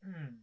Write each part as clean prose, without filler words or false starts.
Hmm.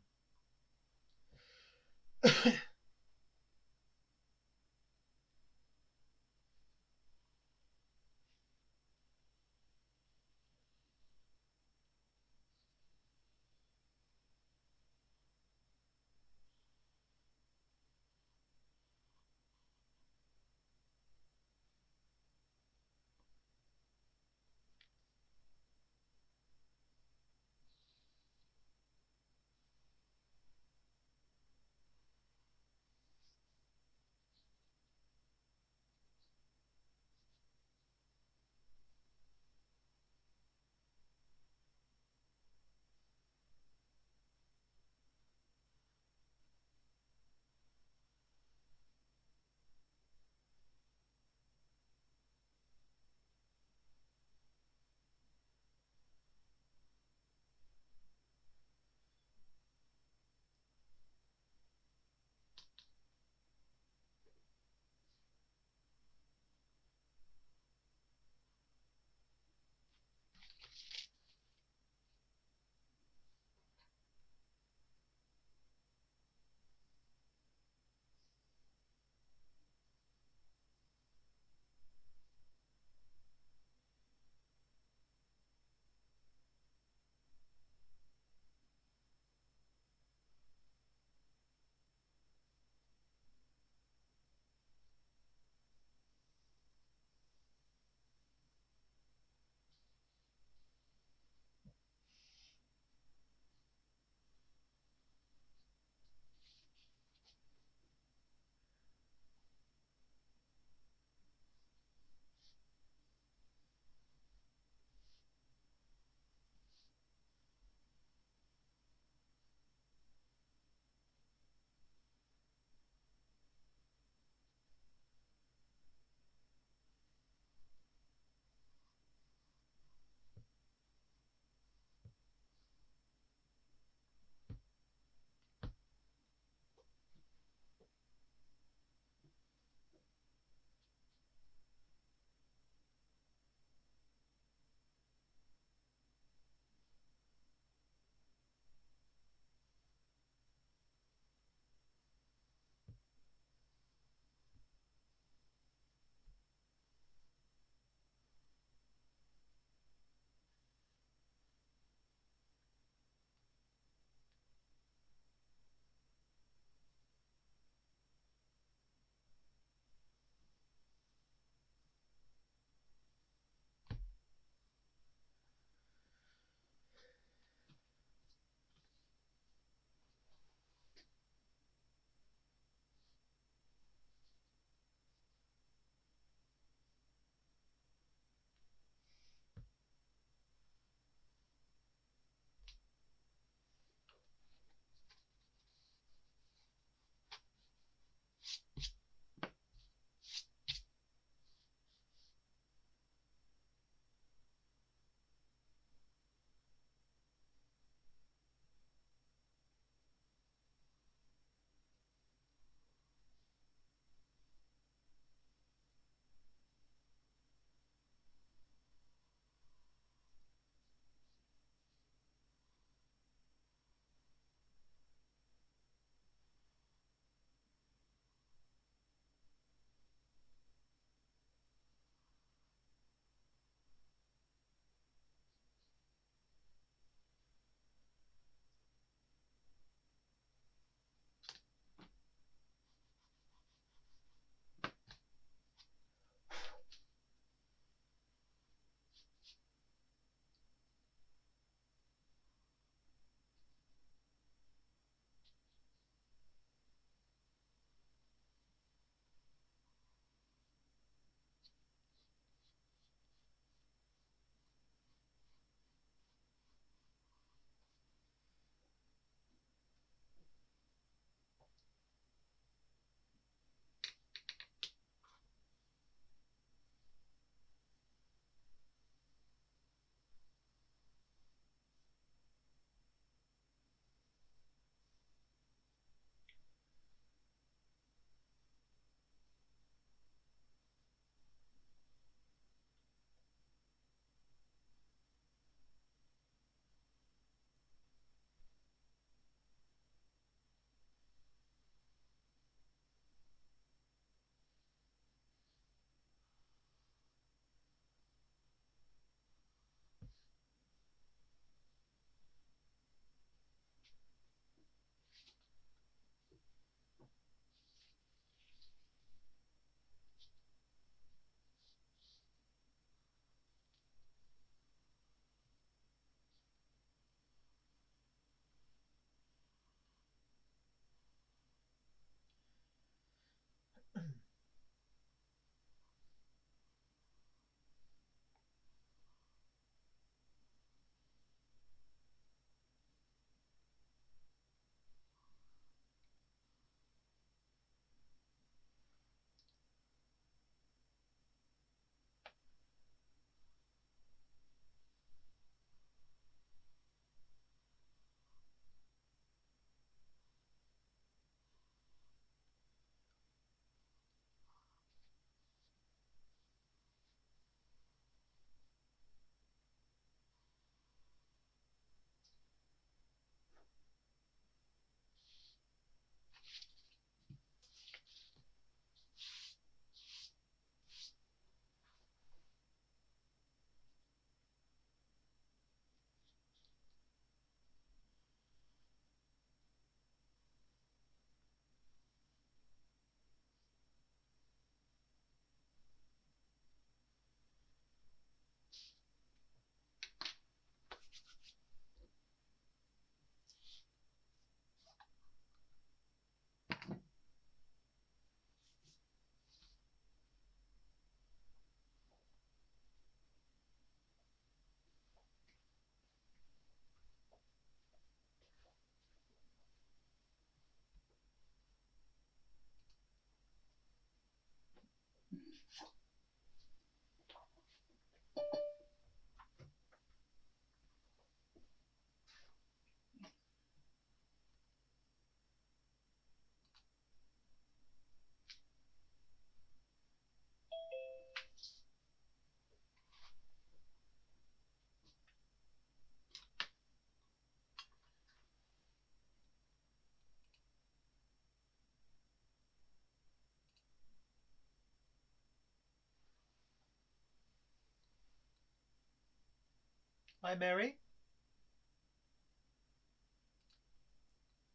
Hi, Mary.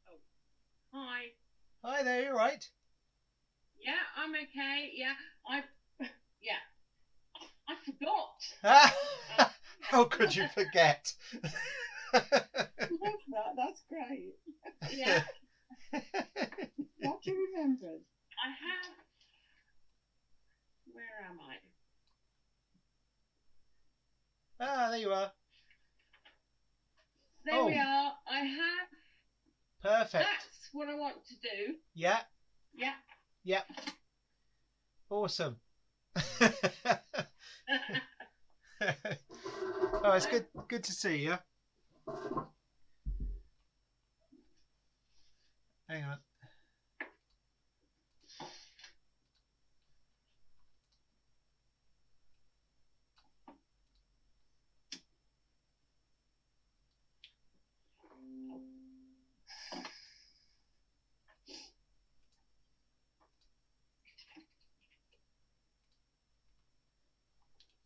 Oh, hi. Hi there, you alright? Yeah, I'm okay. Yeah, I yeah, I forgot. Uh, How could you forget? Love that. That's great. yeah, Glad you remembered. I have. Where am I? There you are. There we Oh, are. I have. perfect. That's what I want to do. Yeah, Yeah. yeah, awesome. Oh, it's I, good to see you. Hang on.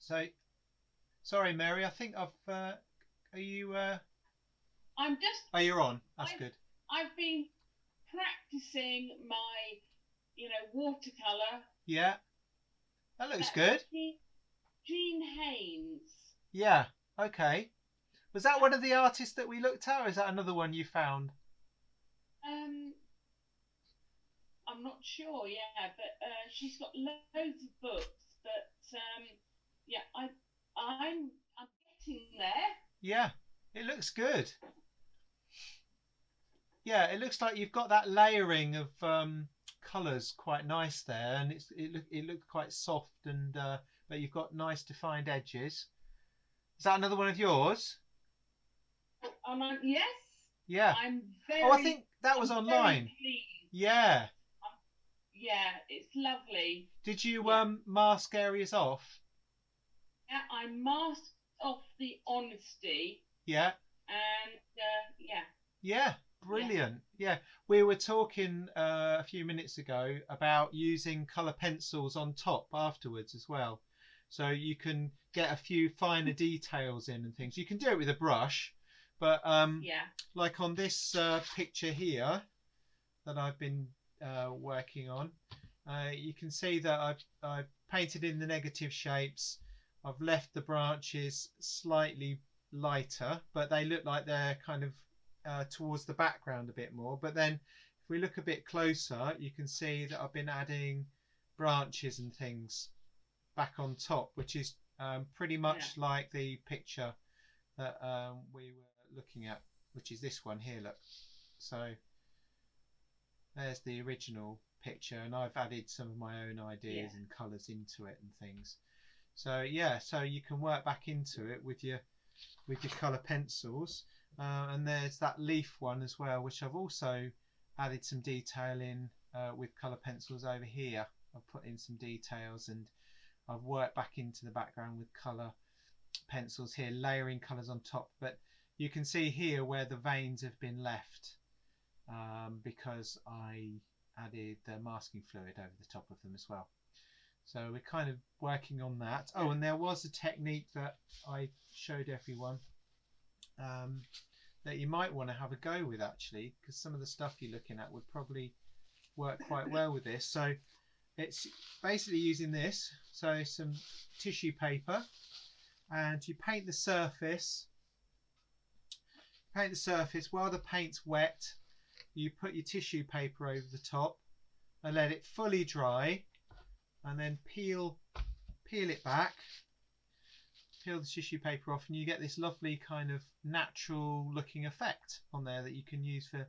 So, sorry, Mary. I think I've. Are you? I'm just. Oh, you're on. That's I've good. I've been practicing my, watercolor. Yeah, that looks That's good. Jean Haynes. Yeah. Okay. Was that one of the artists that we looked at, or is that another one you found? Um, I'm not sure, yeah, but she's got loads of books. But yeah, I'm getting there. Yeah, it looks good. Yeah, it looks like you've got that layering of colours quite nice there, and it looks quite soft and but you've got nice defined edges. Is that another one of yours? Yes, Yeah. I'm Oh, I very think that was I'm very online. pleased. Yeah. Yeah, it's lovely. Did you Yeah, mask areas off? yeah, I masked off the honesty, Yeah. and yeah, Yeah. yeah, Brilliant. Yeah. We were talking a few minutes ago about using colour pencils on top afterwards as well. So you can get a few finer details in and things. You can do it with a brush, but yeah, like on this picture here that I've been working on, you can see that I've painted in the negative shapes. I've left the branches slightly lighter, but they look like they're kind of towards the background a bit more. But then if we look a bit closer, you can see that I've been adding branches and things back on top, which is pretty yeah, much like the picture that we were looking at, which is this one here. Look, so there's the original picture, and I've added some of my own yeah, ideas and colours into it and things. So yeah, so you can work back into it with your colour pencils. And there's that leaf one as well, which I've also added some detail in with colour pencils over here. I've put in some details and I've worked back into the background with colour pencils here, layering colours on top. But you can see here where the veins have been left because I added the masking fluid over the top of them as well. So we're kind of working on that. Oh, yeah, and there was a technique that I showed everyone that you might want to have a go with actually, because some of the stuff you're looking at would probably work quite well with this. So it's basically using this, so some tissue paper, and you paint the surface while the paint's wet. You put your tissue paper over the top and let it fully dry, and then peel it back, peel the tissue paper off, and you get this lovely kind of natural looking effect on there that you can use for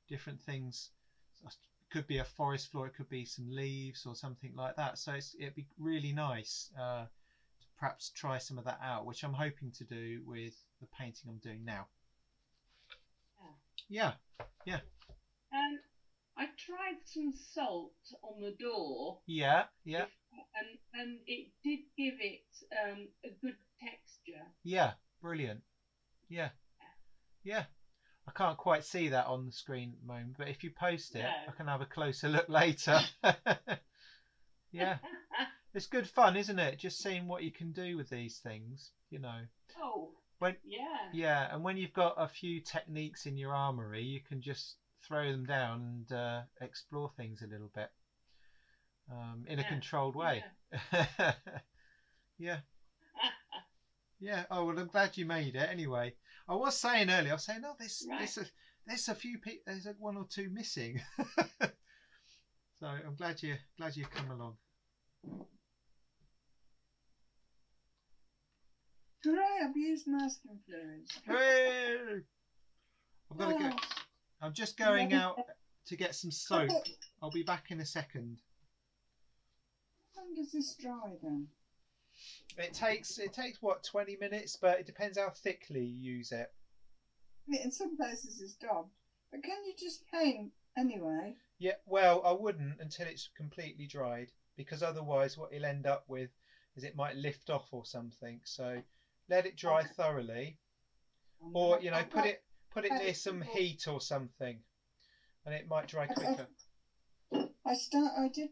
different things. It could be a forest floor, it could be some leaves or something like that. So it'd be really nice to perhaps try some of that out, which I'm hoping to do with the painting I'm doing now. Yeah, yeah, and I tried some salt on the door, yeah, yeah, if, and it did give it a good texture. yeah. Brilliant. Yeah, yeah. I can't quite see that on the screen at the moment, but if you post it, I No. can have a closer look later. Yeah, it's good fun, isn't it? Just seeing what you can do with these things, you know. Oh, Yeah, and when you've got a few techniques in your armory, you can just throw them down and explore things a little bit in a controlled way. Yeah. Yeah. Oh well, I'm glad you made it. Anyway, I was saying earlier, oh, there's a few people, there's one or two missing. So I'm glad you come along. Hooray! I've used masking fluids. Hey! I've got to go. I'm just going out to get some soap. I'll be back in a second. How long does this dry then? It takes what, 20 minutes, but it depends how thickly you use it. In some places it's daubed, but can you just paint anyway? Yeah, well, I wouldn't until it's completely dried, because otherwise what you'll end up with is it might lift off or something. So let it dry thoroughly, or put it near some heat or something, and it might dry quicker. I did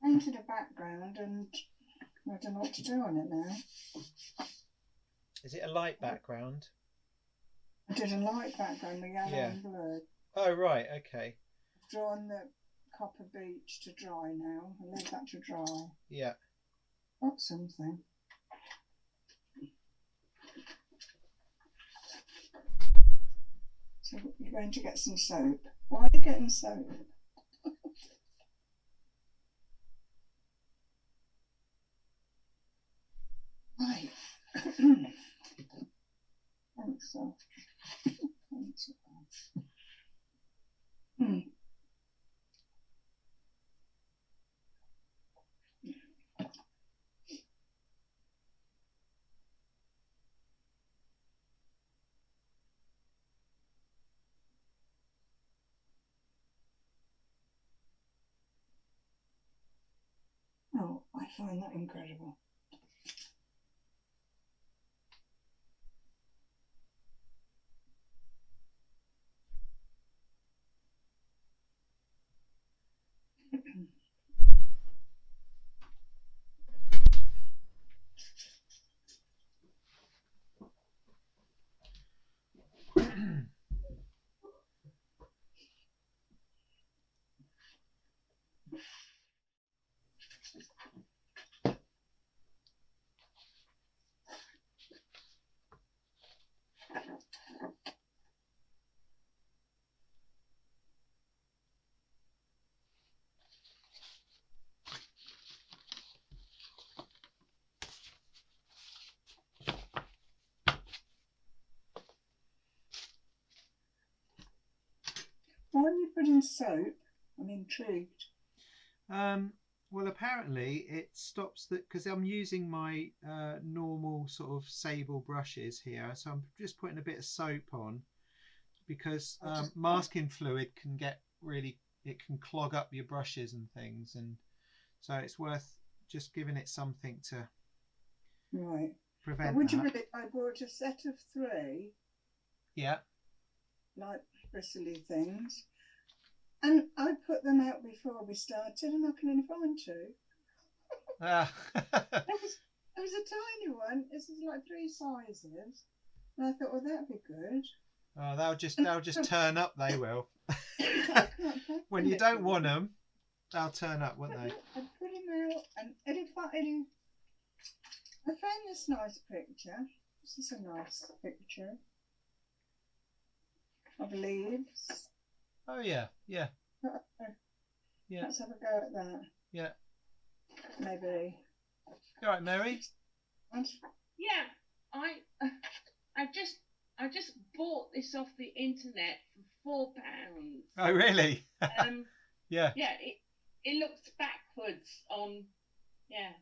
painted a background, and I don't know what to do on it now. Is it a light background? I did a light background with yellow and blue. Oh right, okay. I've drawn the copper beach to dry now. I'll leave that to dry. Yeah. Got something. So you're going to get some soap. Why are you getting soap? Right. Thanks, so. Thanks. Oh, I find that incredible. Why are you putting soap? I'm intrigued. Well, apparently it stops that because I'm using my normal sort of sable brushes here, so I'm just putting a bit of soap on because masking fluid can it can clog up your brushes and things, and so it's worth just giving it something to prevent Would that. you believe I bought a set of 3? Yeah. Light bristly things. And I put them out before we started, and I can only find 2. There was a tiny one. This is like 3 sizes, and I thought, well, that'd be good. Oh, they'll just turn up. They will. When you don't want them, they'll turn up, won't they? I put them out, and I found this nice picture. This is a nice picture of leaves. Oh yeah. Yeah. Let's have a go at that. Yeah. Maybe. You all right, Mary? Yeah, I just bought this off the internet for £4. Oh really? Yeah. Yeah, it looks backwards on. Yeah.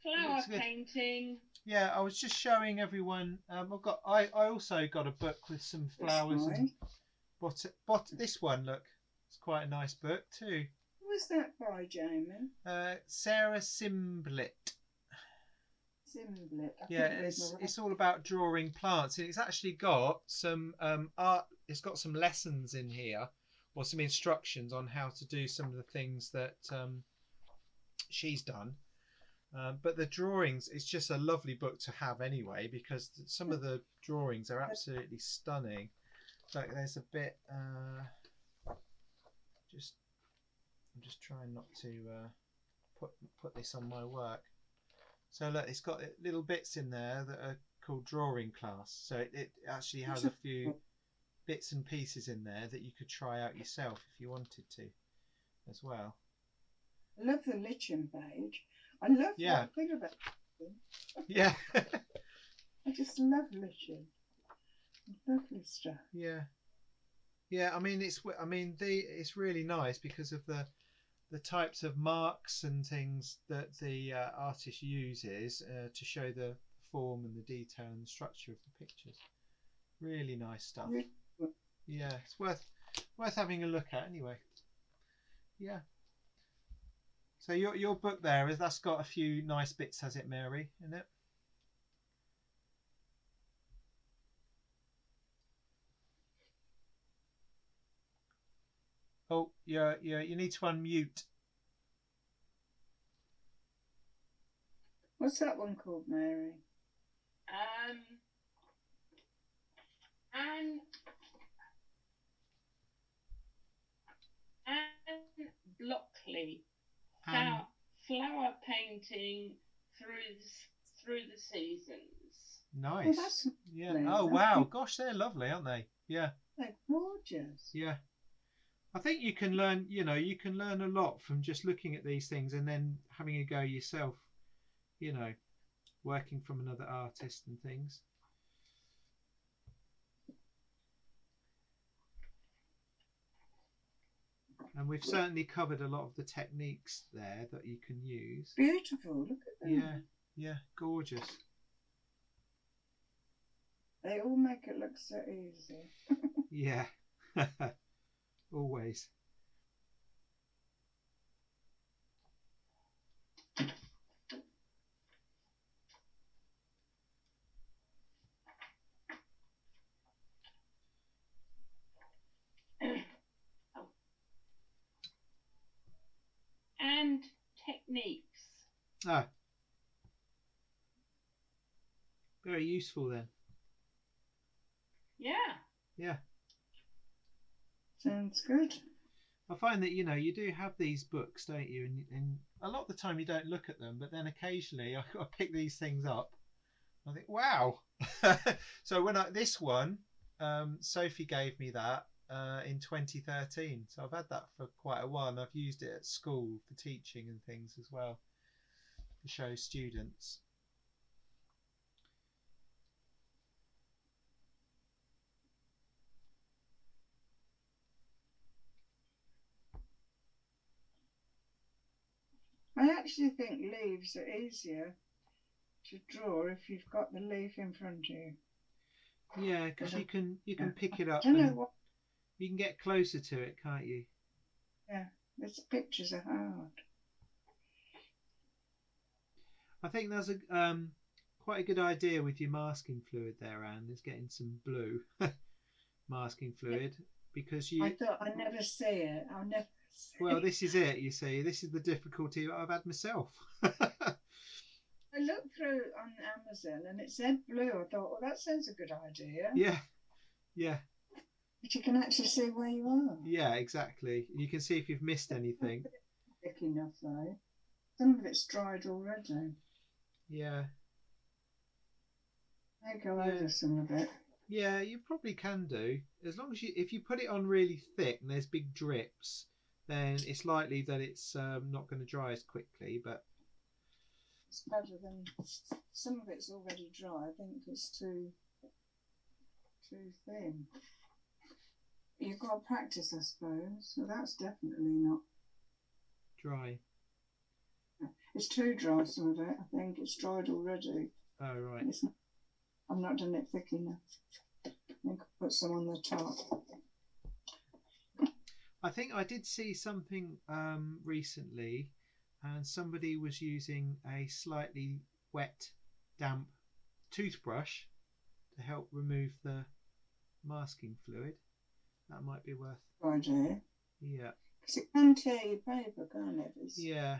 Flower painting. Yeah, I was just showing everyone. I also got a book with some flowers and this one. Look, it's quite a nice book too. Who was that by, Jamie? Sarah Simblett. Yeah, it's all about drawing plants, and it's actually got some art. It's got some lessons in here, or some instructions on how to do some of the things that she's done. But the drawings, it's just a lovely book to have anyway, because some of the drawings are absolutely stunning. Like there's a bit, I'm just trying not to put this on my work. So look, it's got little bits in there that are called drawing class. So it actually has a few bits and pieces in there that you could try out yourself if you wanted to as well. I love the lichen page. I love that thing about lichen. Yeah. I just love lichen. Lovely stuff. Yeah. Yeah, I mean it's really nice because of the types of marks and things that the artist uses to show the form and the detail and the structure of the pictures. Really nice stuff. Yeah, it's worth having a look at anyway. Yeah. So your book there, that's got a few nice bits, has it, Mary, in it? Oh, you need to unmute. What's that one called, Mary? Anne Blockley. Flower painting through the seasons. Nice. Oh, that's yeah. Oh wow, gosh, they're lovely, aren't they? Yeah. They're gorgeous. Yeah. I think you can learn. You can learn a lot from just looking at these things and then having a go yourself. Working from another artist and things. And we've certainly covered a lot of the techniques there that you can use. Beautiful, look at them. Yeah, gorgeous. They all make it look so easy. Yeah, always. And techniques. Ah, very useful then. Yeah. Sounds good. I find that you do have these books, don't you? And a lot of the time you don't look at them, but then occasionally I pick these things up. I think, wow. So this one, Sophie gave me that in 2013. So I've had that for quite a while, and I've used it at school for teaching and things as well to show students. I actually think leaves are easier to draw if you've got the leaf in front of you. Yeah, because you can pick it up. I don't know what. You can get closer to it, can't you? Yeah, these pictures are hard. I think that's quite a good idea with your masking fluid there, Anne, is getting some blue masking fluid, because I thought I'd never see it. I'll never see it. Well, this is it, you see. This is the difficulty I've had myself. I looked through on Amazon and it said blue. I thought, well, that sounds a good idea. Yeah. But you can actually see where you are. Yeah, exactly. You can see if you've missed anything. Thick enough though. Some of it's dried already. Yeah. I go over some of it. Yeah, you probably can do. As long as if you put it on really thick and there's big drips, then it's likely that it's not going to dry as quickly. But it's better than some of it's already dry. I think it's too thin. You've got to practice, I suppose. So that's definitely not dry. It's too dry, some of it. I think it's dried already. Oh, right. I've not done it thick enough. I think I'll put some on the top. I think I did see something recently, and somebody was using a slightly wet, damp toothbrush to help remove the masking fluid. That might be worth. Idea. Yeah. Because it can tear your paper, can't it? Yeah.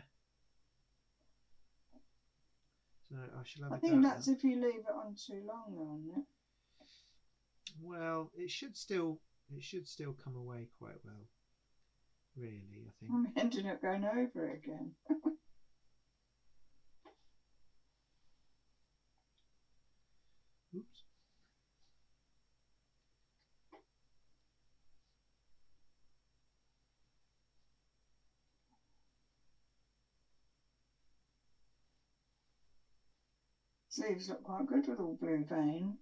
So I shall have I a go think at that's that. if you leave it on too long, though, isn't it? Well, it should still come away quite well. Really, I think. I'm ending up going over it again. Oops. Sleeves look quite good with all blue vein.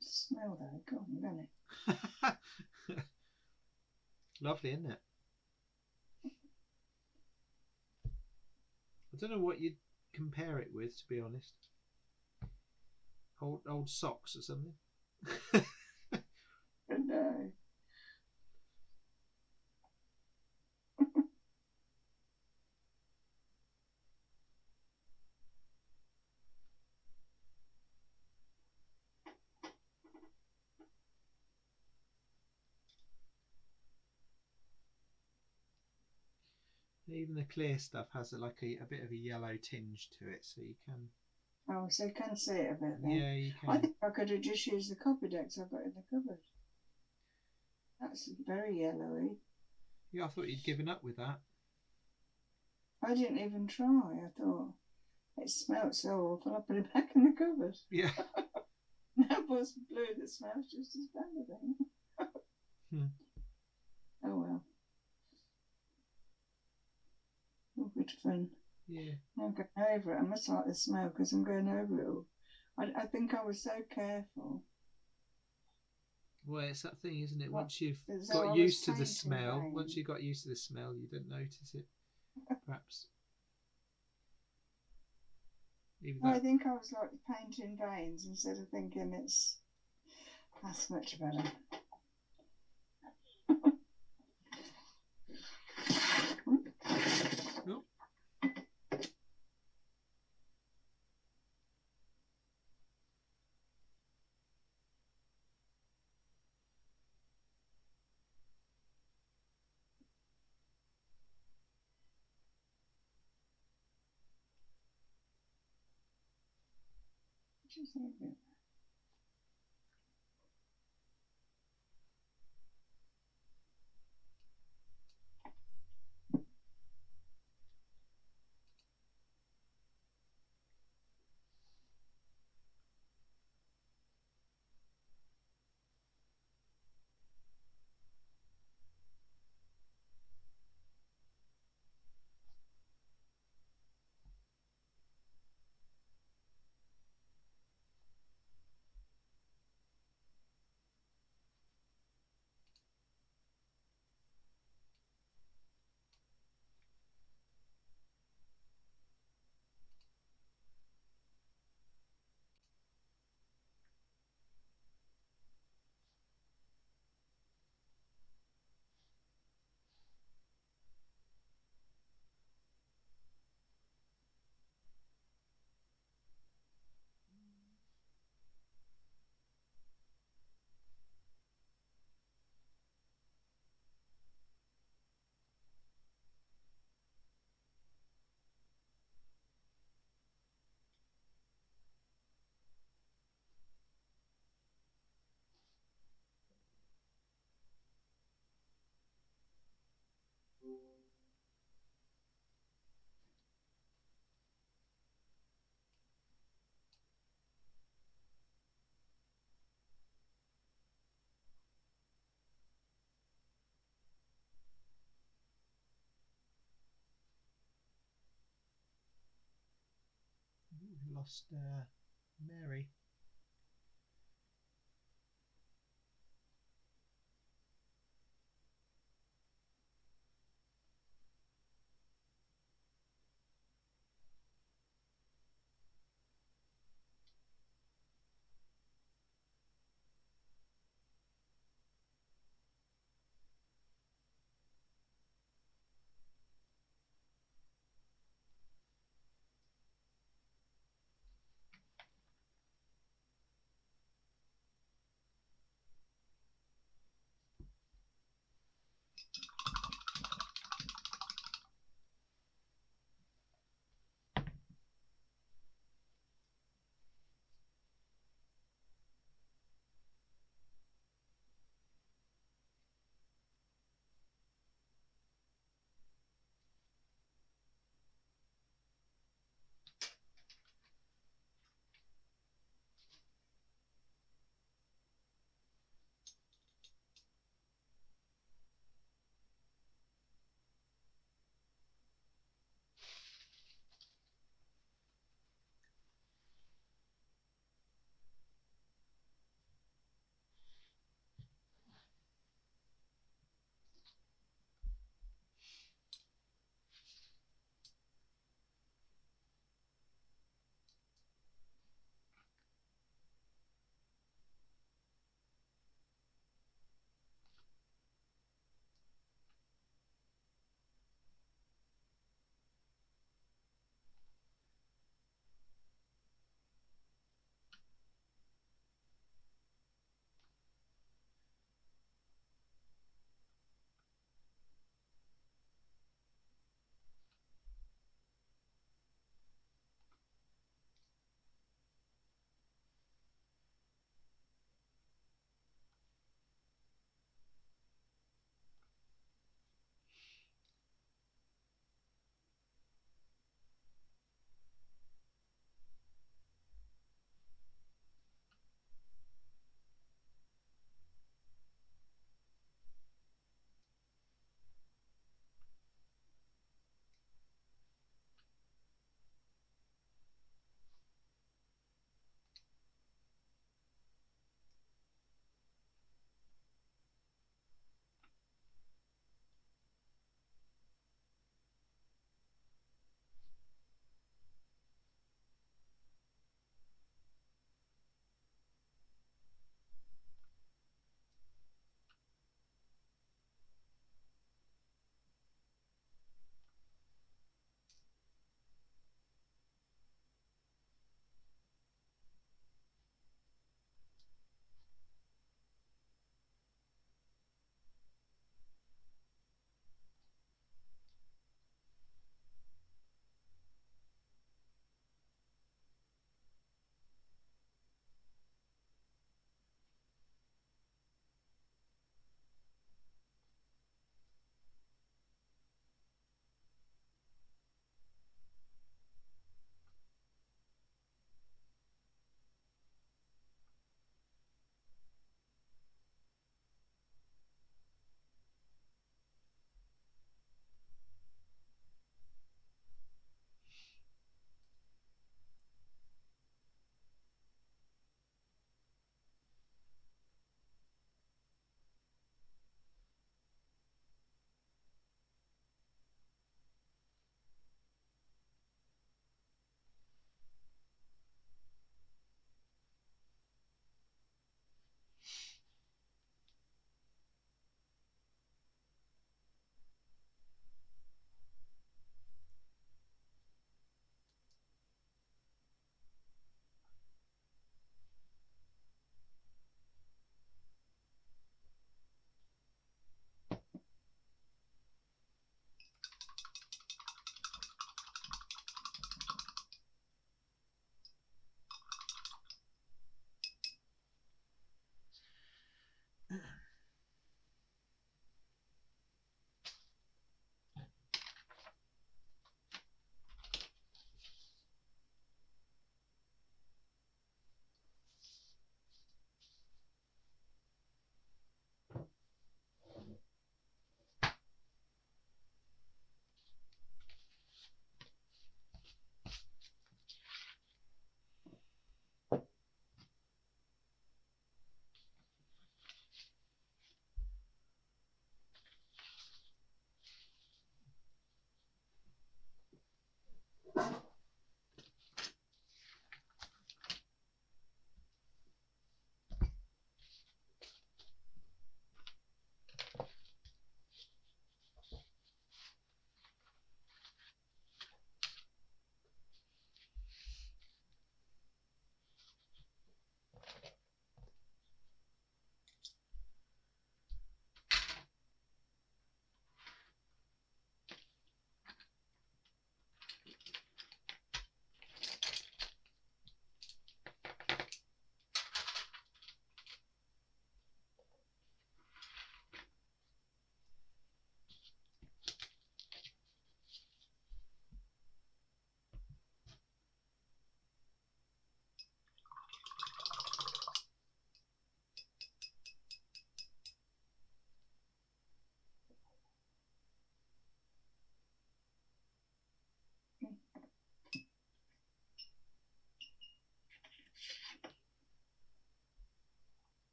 Smell though, go on, doesn't it? Lovely, isn't it? I don't know what you'd compare it with, to be honest. Old socks or something. No. Even the clear stuff has a bit of a yellow tinge to it, so you can. Oh, so you can see it a bit then. Yeah, you can. I think I could have just used the copy decks I've got in the cupboard. That's very yellowy. Yeah, I thought you'd given up with that. I didn't even try. I thought it smelt so awful. I put it back in the cupboard. Yeah. Now what's blue that smells just as bad, I think. Oh well. Oh, good fun. Yeah. I'm going over it. I must like the smell because I'm going over it all. I think I was so careful. Well, it's that thing, isn't it? What? Once you've As though I got was used to the painting smell, veins. once you got used to the smell, you don't notice it. Perhaps. Even Well, I that. think I was like painting veins instead of thinking that's much better. Nope. Just a bit. We lost Mary.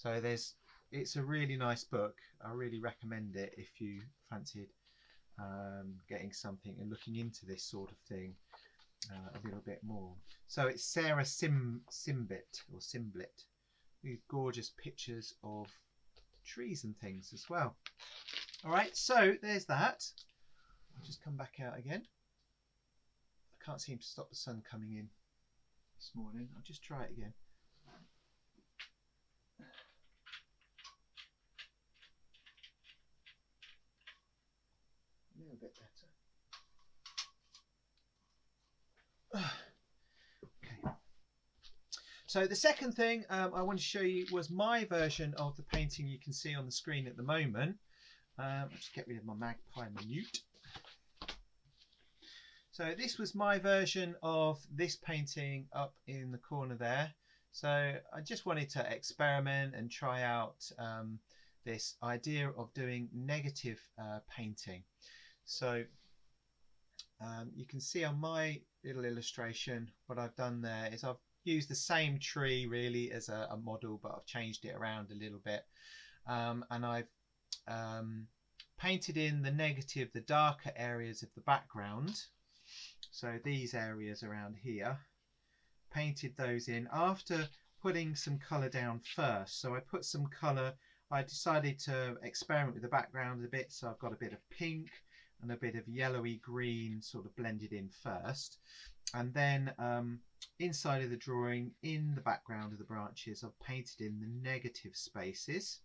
So it's a really nice book. I really recommend it if you fancied getting something and looking into this sort of thing a little bit more. So it's Sarah Simblett with gorgeous pictures of trees and things as well. All right, so there's that. I'll just come back out again. I can't seem to stop the sun coming in this morning. I'll just try it again. A little bit better. Okay. So the second thing I want to show you was my version of the painting you can see on the screen at the moment. I'll just get rid of my magpie minute. So this was my version of this painting up in the corner there. So I just wanted to experiment and try out this idea of doing negative painting. So you can see on my little illustration what I've done there is I've used the same tree really as a model, but I've changed it around a little bit, and I've painted in the negative, the darker areas of the background. So these areas around here, painted those in after putting some colour down first. So I put some colour, I decided to experiment with the background a bit, so I've got a bit of pink and a bit of yellowy green sort of blended in first, and then inside of the drawing, in the background of the branches, I've painted in the negative spaces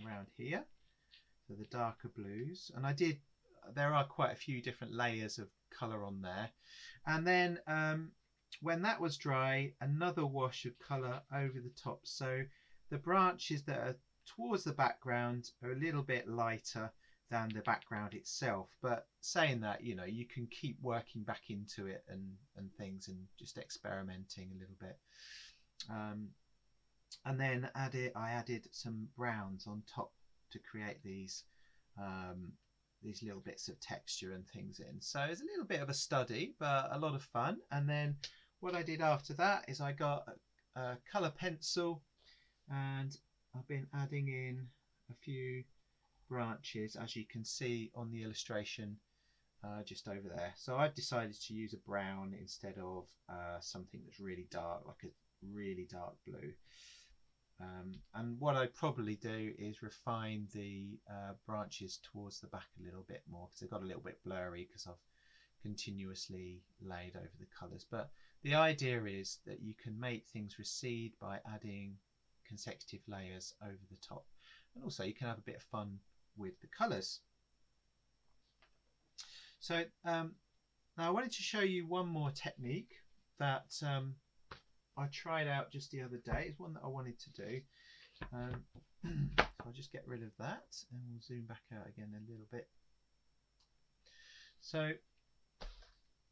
around here, so the darker blues, and there are quite a few different layers of colour on there, and then when that was dry, another wash of colour over the top, so the branches that are towards the background are a little bit lighter than the background itself. But saying that, you know, you can keep working back into it and things and just experimenting a little bit. And then I added some browns on top to create these little bits of texture and things in. So it's a little bit of a study, but a lot of fun. And then what I did after that is I got a colour pencil, and I've been adding in a few branches, as you can see on the illustration just over there. So I've decided to use a brown instead of something that's really dark, like a really dark blue. And what I'd probably do is refine the branches towards the back a little bit more, because they've got a little bit blurry because I've continuously laid over the colours. But the idea is that you can make things recede by adding consecutive layers over the top, and also you can have a bit of fun with the colours. So now I wanted to show you one more technique that I tried out just the other day. It's one that I wanted to do. So I'll just get rid of that and we'll zoom back out again a little bit. So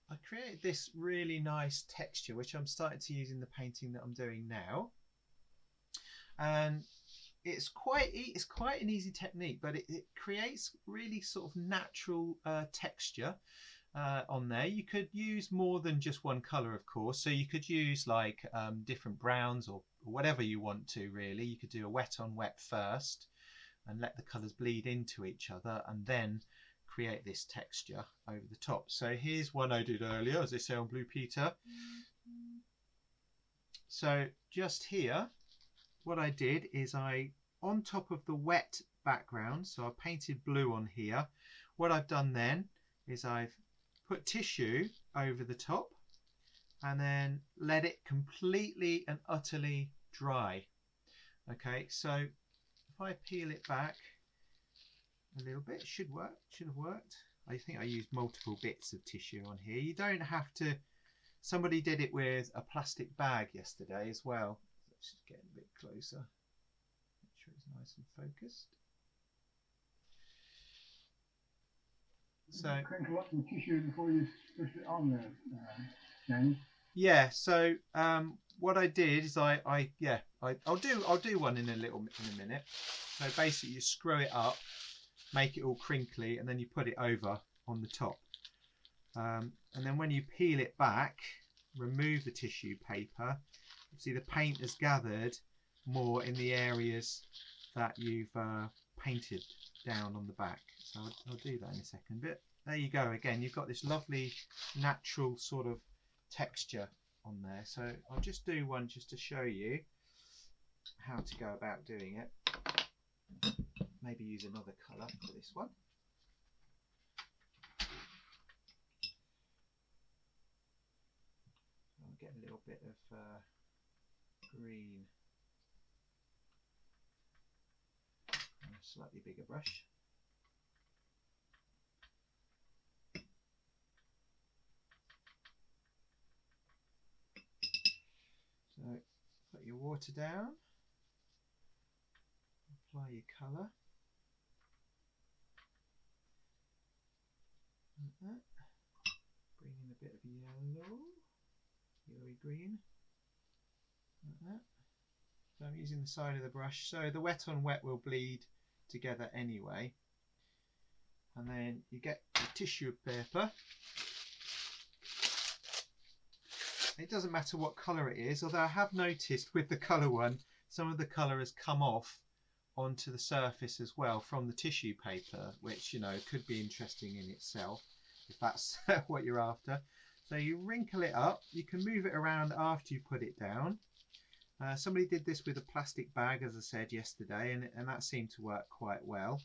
I created this really nice texture which I'm starting to use in the painting that I'm doing now, and it's quite an easy technique, but it creates really sort of natural texture on there. You could use more than just one colour, of course, so you could use like different browns or whatever you want to really. You could do a wet on wet first and let the colours bleed into each other, and then create this texture over the top. So here's one I did earlier, as they say on Blue Peter. So just here, what I did is on top of the wet background, so I painted blue on here, what I've done then is I've put tissue over the top and then let it completely and utterly dry. Okay, so if I peel it back a little bit, should have worked. I think I used multiple bits of tissue on here. You don't have to. Somebody did it with a plastic bag yesterday as well. Let's just get a bit closer. Make sure it's nice and focused. So crinkle up some tissue before you push it on there, James. Yeah. So what I did is I'll do one in a minute. So basically, you screw it up, make it all crinkly, and then you put it over on the top. And then when you peel it back, remove the tissue paper. See, the paint has gathered more in the areas that you've painted down on the back. So I'll do that in a second. But there you go. Again, you've got this lovely natural sort of texture on there. So I'll just do one just to show you how to go about doing it. Maybe use another colour for this one. I'll get a little bit of green. And a slightly bigger brush. So put your water down, apply your colour, like that. Bring in a bit of yellow, yellowy green, like that. So I'm using the side of the brush, so the wet on wet will bleed together anyway. And then you get your tissue paper. It doesn't matter what colour it is, although I have noticed with the colour one, some of the colour has come off onto the surface as well from the tissue paper, which, you know, could be interesting in itself if that's what you're after. So you wrinkle it up. You can move it around after you put it down. Somebody did this with a plastic bag, as I said yesterday, and that seemed to work quite well.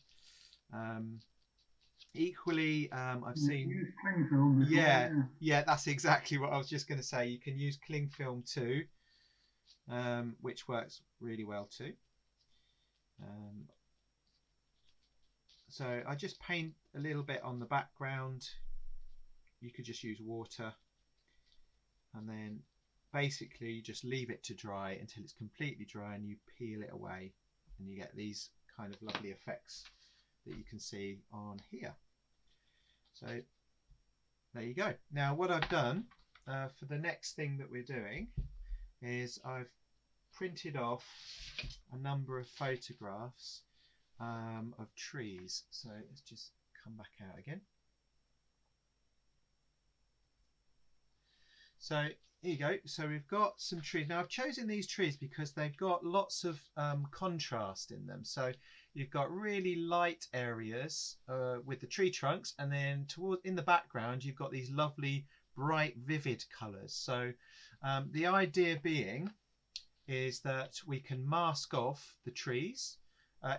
Equally, I've seen. Use cling film before, Yeah, that's exactly what I was just going to say. You can use cling film too, which works really well too. So I just paint a little bit on the background. You could just use water, and then basically you just leave it to dry until it's completely dry, and you peel it away, and you get these kind of lovely effects that you can see on here. So there you go. Now what I've done for the next thing that we're doing is I've printed off a number of photographs of trees. So let's just come back out again. So here you go. So we've got some trees. Now I've chosen these trees because they've got lots of contrast in them. So you've got really light areas with the tree trunks, and then in the background you've got these lovely bright vivid colours. So the idea being is that we can mask off the trees.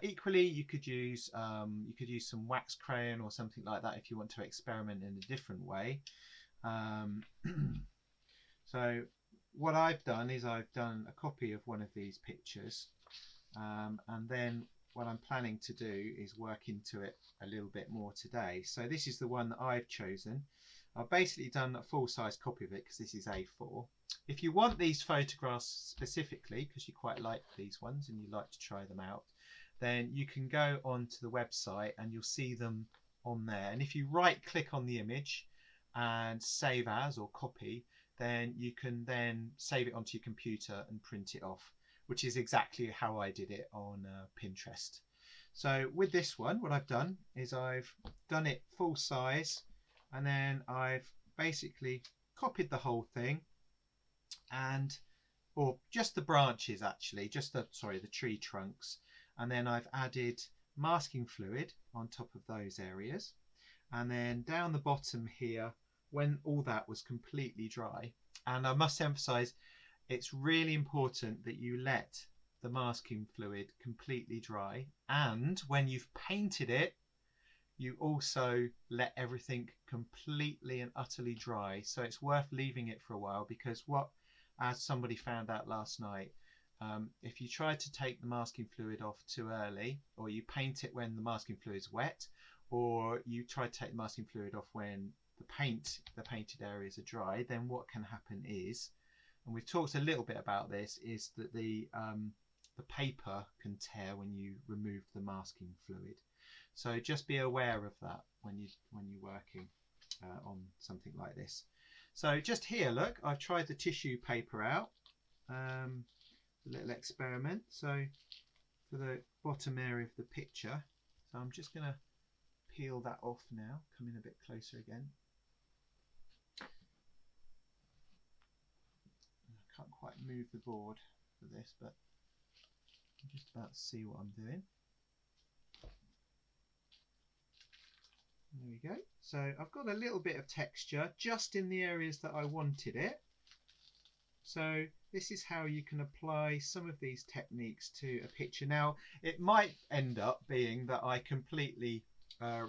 Equally, you could use some wax crayon or something like that if you want to experiment in a different way. So what I've done is I've done a copy of one of these pictures, and then what I'm planning to do is work into it a little bit more today. So this is the one that I've chosen. I've basically done a full-size copy of it because this is A4. If you want these photographs specifically, because you quite like these ones and you like to try them out, then you can go onto the website and you'll see them on there. And if you right-click on the image and save as or copy, then you can then save it onto your computer and print it off, which is exactly how I did it on Pinterest. So with this one, what I've done is I've done it full size, and then I've basically copied the whole thing, or just the branches actually, just the tree trunks, and then I've added masking fluid on top of those areas, and then down the bottom here, when all that was completely dry, and I must emphasize, it's really important that you let the masking fluid completely dry, and when you've painted it, you also let everything completely and utterly dry. So it's worth leaving it for a while, because as somebody found out last night, if you try to take the masking fluid off too early, or you paint it when the masking fluid is wet, or you try to take the masking fluid off when the painted areas are dry, then what can happen is, and we've talked a little bit about this, is that the paper can tear when you remove the masking fluid. So just be aware of that when you're working on something like this. So just here, look, I've tried the tissue paper out, a little experiment. So for the bottom area of the picture, so I'm just going to peel that off now, come in a bit closer again. I can't quite move the board for this, but I'm just about to see what I'm doing. There we go. So I've got a little bit of texture just in the areas that I wanted it. So this is how you can apply some of these techniques to a picture. Now, it might end up being that I completely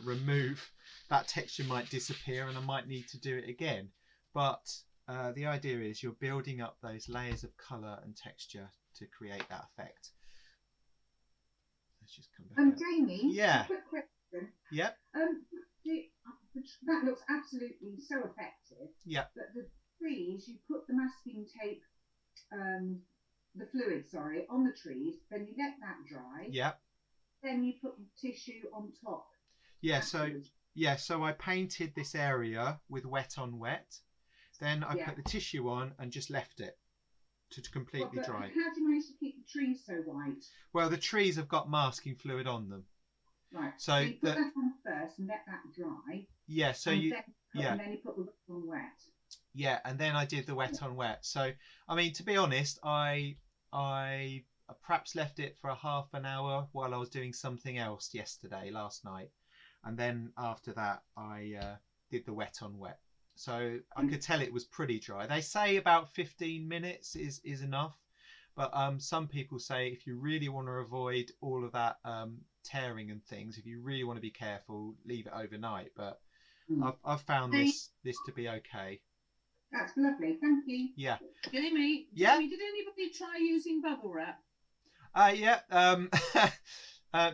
remove that texture, might disappear, and I might need to do it again. But the idea is you're building up those layers of colour and texture to create that effect. Let's just come back out. Jamie, Yeah. a quick question. Yep. That looks absolutely so effective. Yep. But the trees, you put the masking tape, the fluid, sorry, on the trees, then you let that dry. Yep. Then you put the tissue on top. Yeah. afterwards. So I painted this area with wet on wet. Then I put the tissue on and just left it to completely dry. How do you manage to keep the trees so white? Well, the trees have got masking fluid on them. Right. So you put that on first and let that dry. Yeah. So and you then you put the wet on wet. Yeah, and then I did the wet on wet. So I mean, to be honest, I perhaps left it for a half an hour while I was doing something else last night, and then after that I did the wet on wet. So I could tell it was pretty dry. They say about 15 minutes is enough, but some people say if you really want to avoid all of that tearing and things, if you really want to be careful, leave it overnight. But I've found this to be okay. That's lovely, thank you. Yeah. Jamie, Yeah? did anybody try using bubble wrap?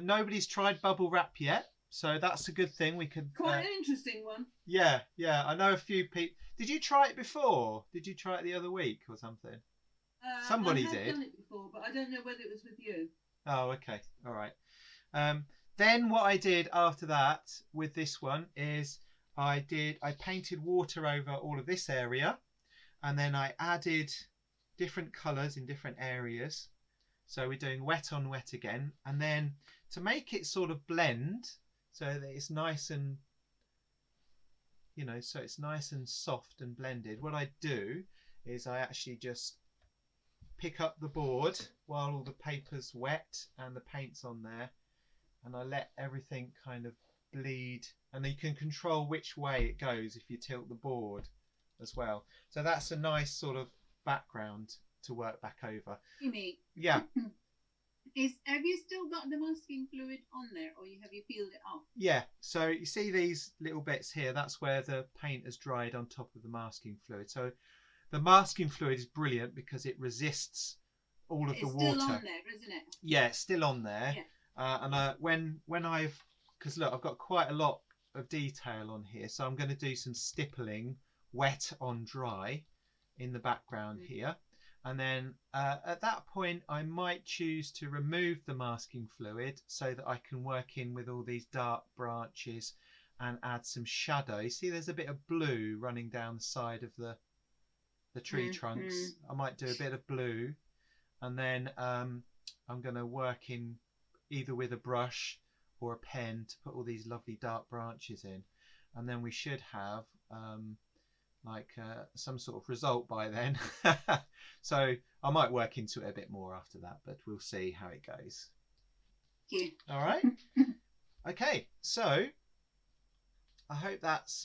Nobody's tried bubble wrap yet, so that's a good thing. We could. Quite an interesting one. Yeah. I know a few people. Did you try it before? Did you try it the other week or something? Somebody I did. I've done it before, but I don't know whether it was with you. Oh, okay. All right. Then what I did after that with this one is I painted water over all of this area, and then I added different colours in different areas. So we're doing wet on wet again, and then to make it sort of blend so that it's nice and so it's nice and soft and blended, what I do is I actually just pick up the board while all the paper's wet and the paint's on there, and I let everything kind of bleed, and then you can control which way it goes if you tilt the board as well. So that's a nice sort of background to work back over. Jamie. Yeah. Have you still got the masking fluid on there, or have you peeled it off? Yeah. So you see these little bits here, that's where the paint has dried on top of the masking fluid. So the masking fluid is brilliant because it resists all of the water. It's still on there, isn't it? Yeah, it's still on there. Yeah. And when because look, I've got quite a lot of detail on here, so I'm going to do some stippling, wet on dry, in the background here, and then at that point I might choose to remove the masking fluid so that I can work in with all these dark branches and add some shadow. See, there's a bit of blue running down the side of the tree trunks. I might do a bit of blue, and then I'm going to work in either with a brush or a pen to put all these lovely dark branches in, and then we should have some sort of result by then. So I might work into it a bit more after that, but we'll see how it goes. Yeah. All right. Okay, so I hope that's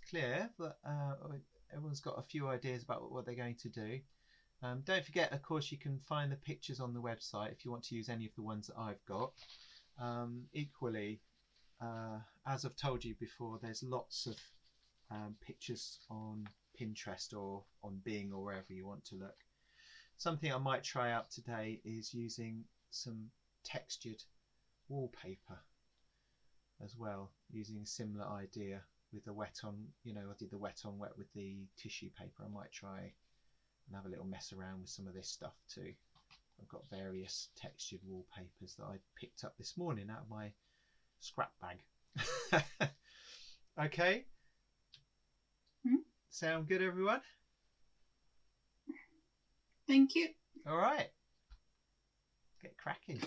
clear, that everyone's got a few ideas about what they're going to do. Don't forget, of course, you can find the pictures on the website if you want to use any of the ones that I've got. Equally, as I've told you before, there's lots of pictures on Pinterest or on Bing or wherever you want to look. Something I might try out today is using some textured wallpaper as well, using a similar idea with the wet on, I did the wet on wet with the tissue paper. I might try and have a little mess around with some of this stuff too. I've got various textured wallpapers that I picked up this morning out of my scrap bag. Okay. Sound good, everyone? Thank you. All right. Get cracking.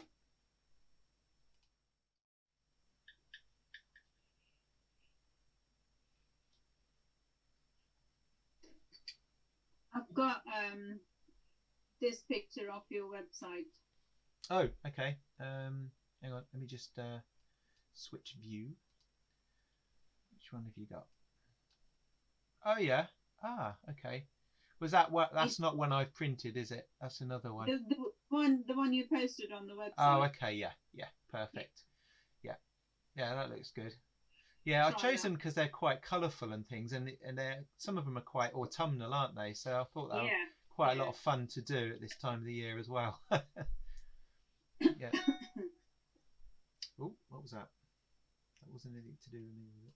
I've got this picture off your website. Oh, okay. Hang on, let me just switch view. Which one have you got? Oh yeah. Ah, okay. Was that what? That's not one I've printed, is it? That's another one. The one you posted on the website. Oh, okay. Yeah, yeah. Perfect. Yeah, yeah. That looks good. Yeah, I chose them because they're quite colourful and things, and some of them are quite autumnal, aren't they? So I thought that was quite a lot of fun to do at this time of the year as well. Yeah. Oh, what was that? That wasn't anything to do with me, was it?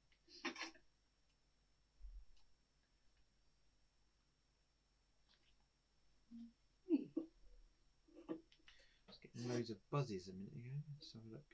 Just getting loads of buzzes a minute ago. Let's have a look.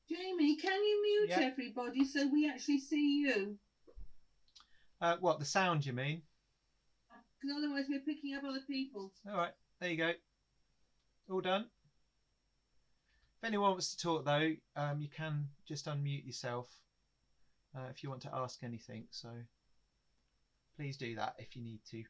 Jamie, can you mute everybody so we actually see you? What, the sound you mean? Because otherwise we're picking up other people. All right, there you go. All done. If anyone wants to talk though, you can just unmute yourself if you want to ask anything. So please do that if you need to.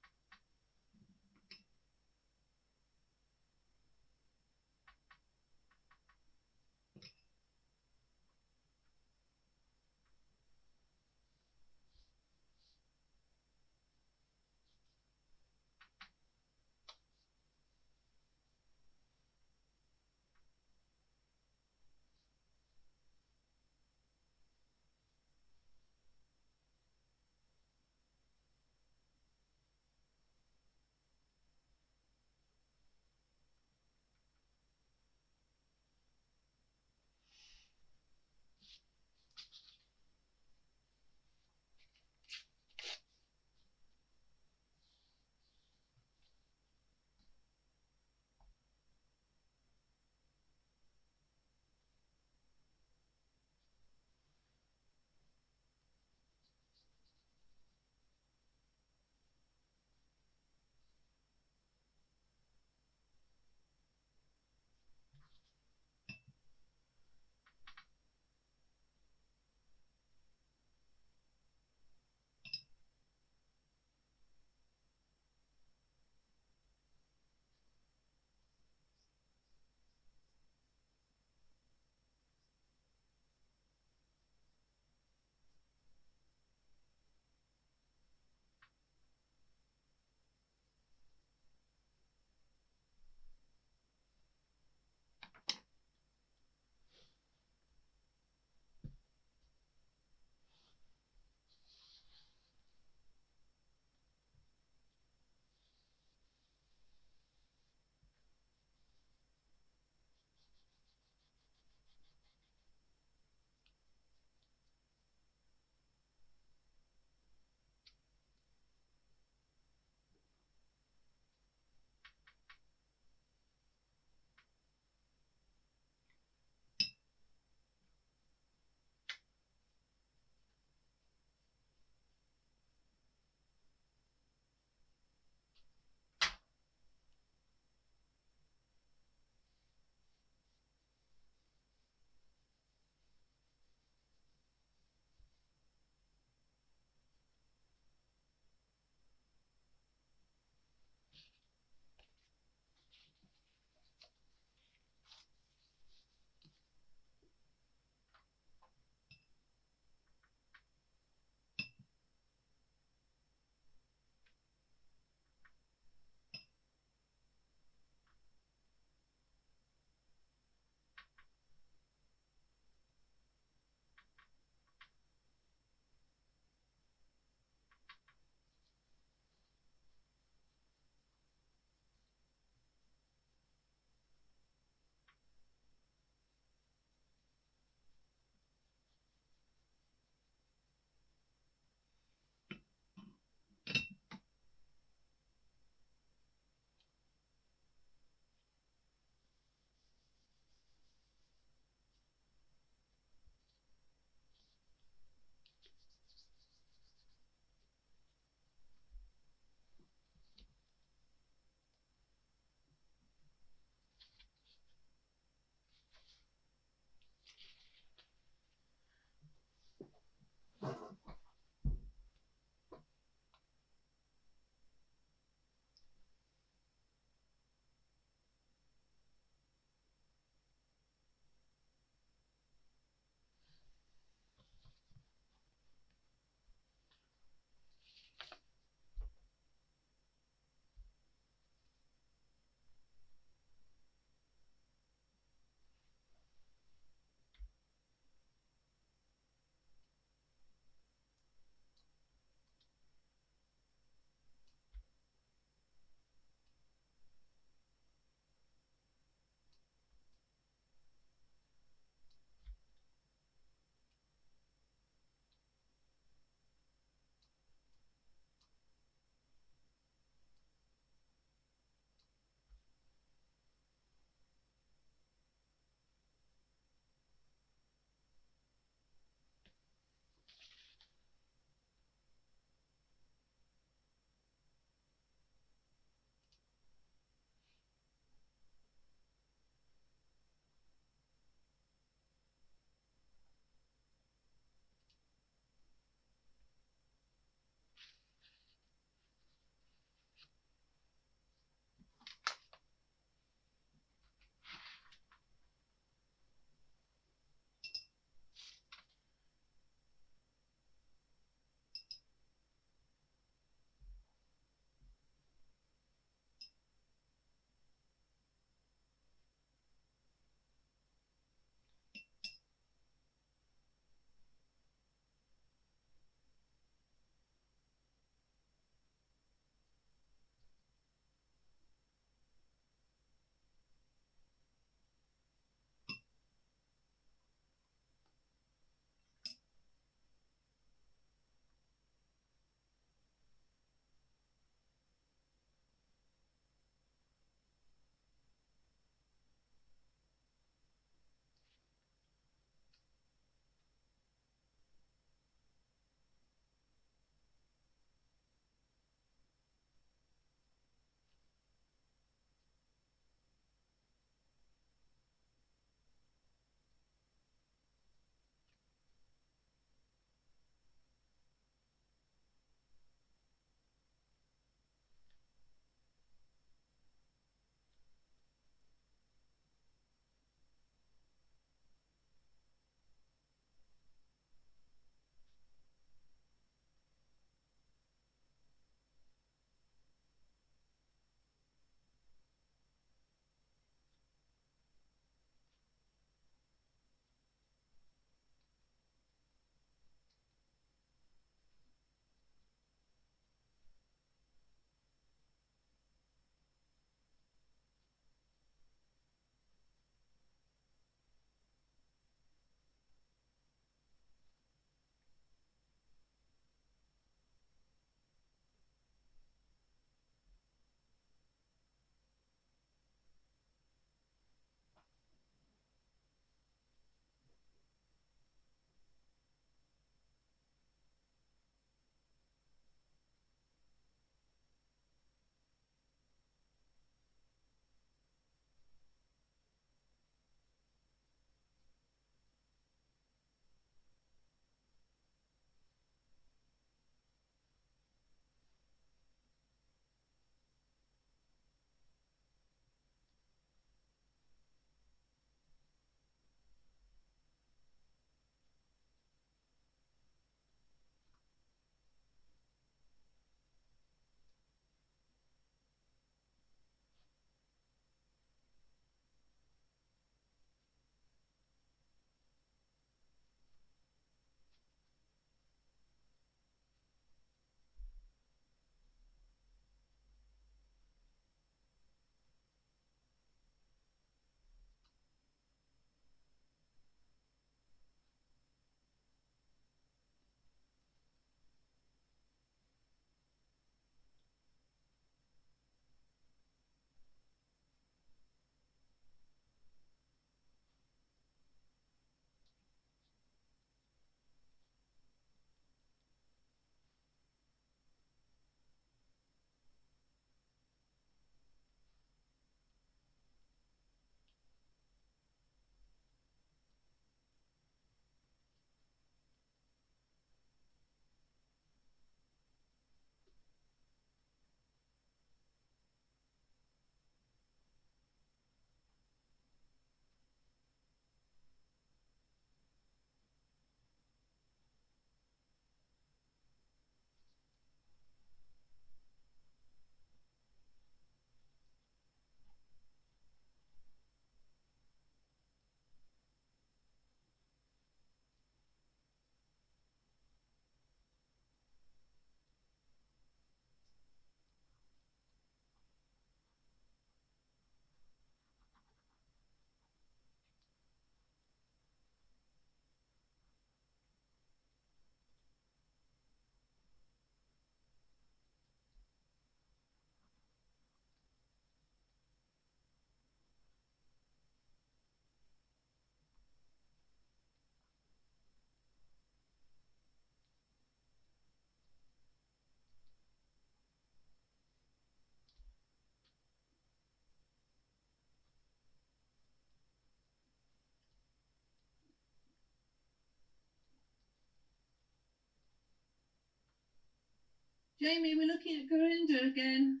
Jamie, we're looking at Gurinder again.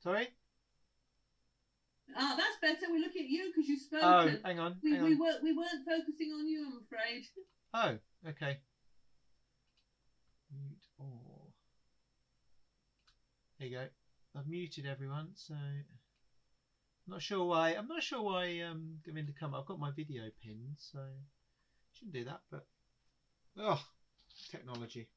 Sorry? Ah, that's better. We're looking at you because you've spoken. Oh, hang on. We hang on. weren't focusing on you, I'm afraid. Oh, okay. Mute all. There you go. I've muted everyone, so I'm not sure why going to come. I've got my video pinned, so shouldn't do that, but oh, technology.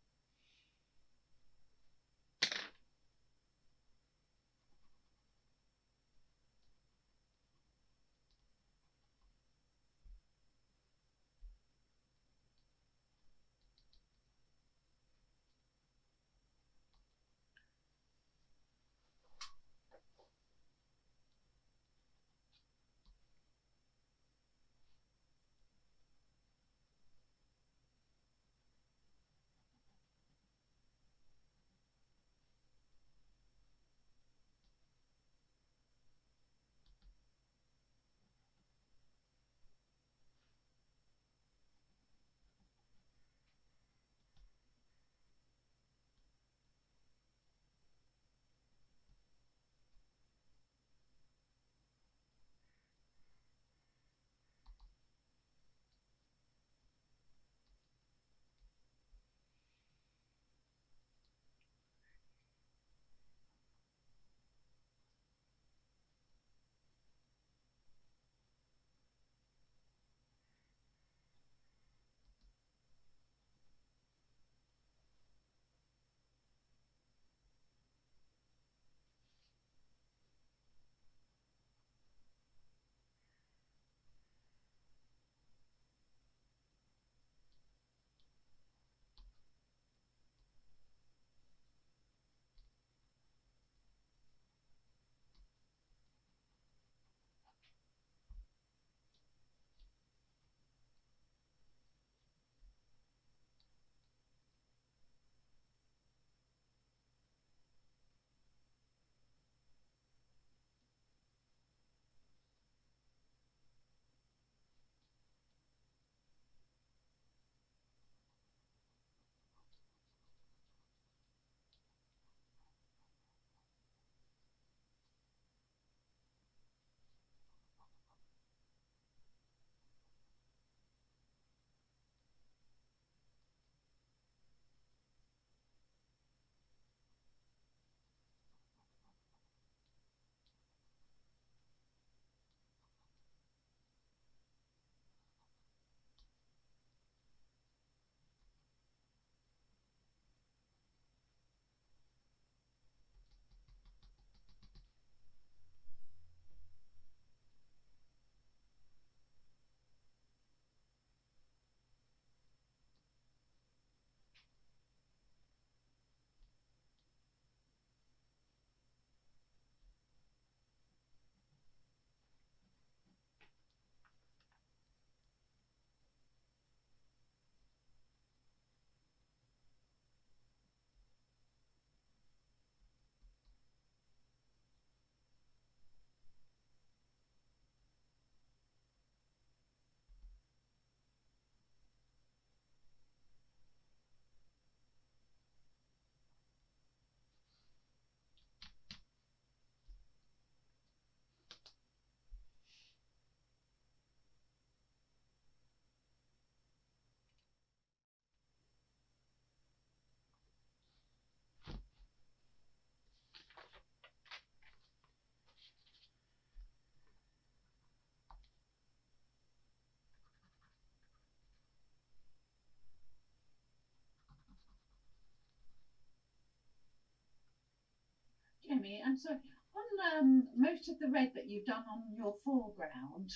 Jimmy, I'm sorry. On most of the red that you've done on your foreground,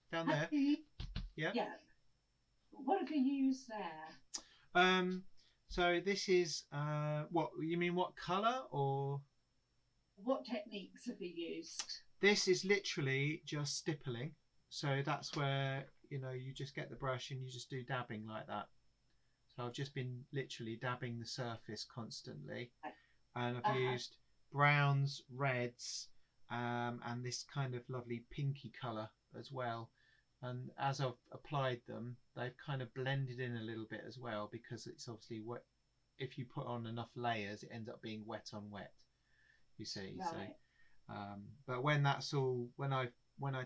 Down there. Yeah. Yeah. What have you used there? So this is what you mean? What colour or? What techniques have you used? This is literally just stippling. So that's where you just get the brush and you just do dabbing like that. So I've just been literally dabbing the surface constantly, and I've used browns, reds, and this kind of lovely pinky colour as well. And as I've applied them, they've kind of blended in a little bit as well, because it's obviously if you put on enough layers, it ends up being wet on wet. You see, Right. so but when that's all, when I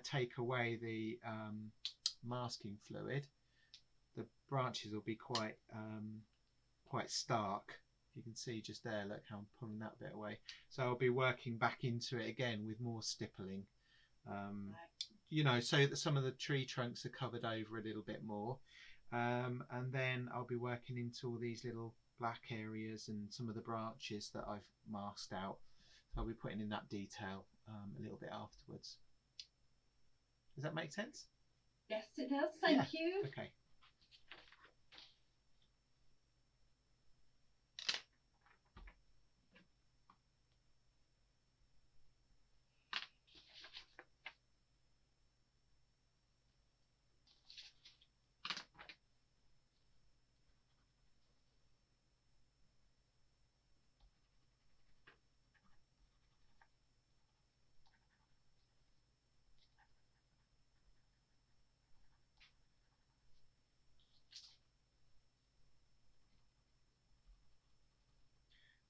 take away the masking fluid, the branches will be quite stark. You can see just there, look how I'm pulling that bit away. So I'll be working back into it again with more stippling. You know, so that some of the tree trunks are covered over a little bit more, and then I'll be working into all these little black areas and some of the branches that I've masked out. So I'll be putting in that detail a little bit afterwards. Does that make sense? Yes, it does. Thank you. Okay.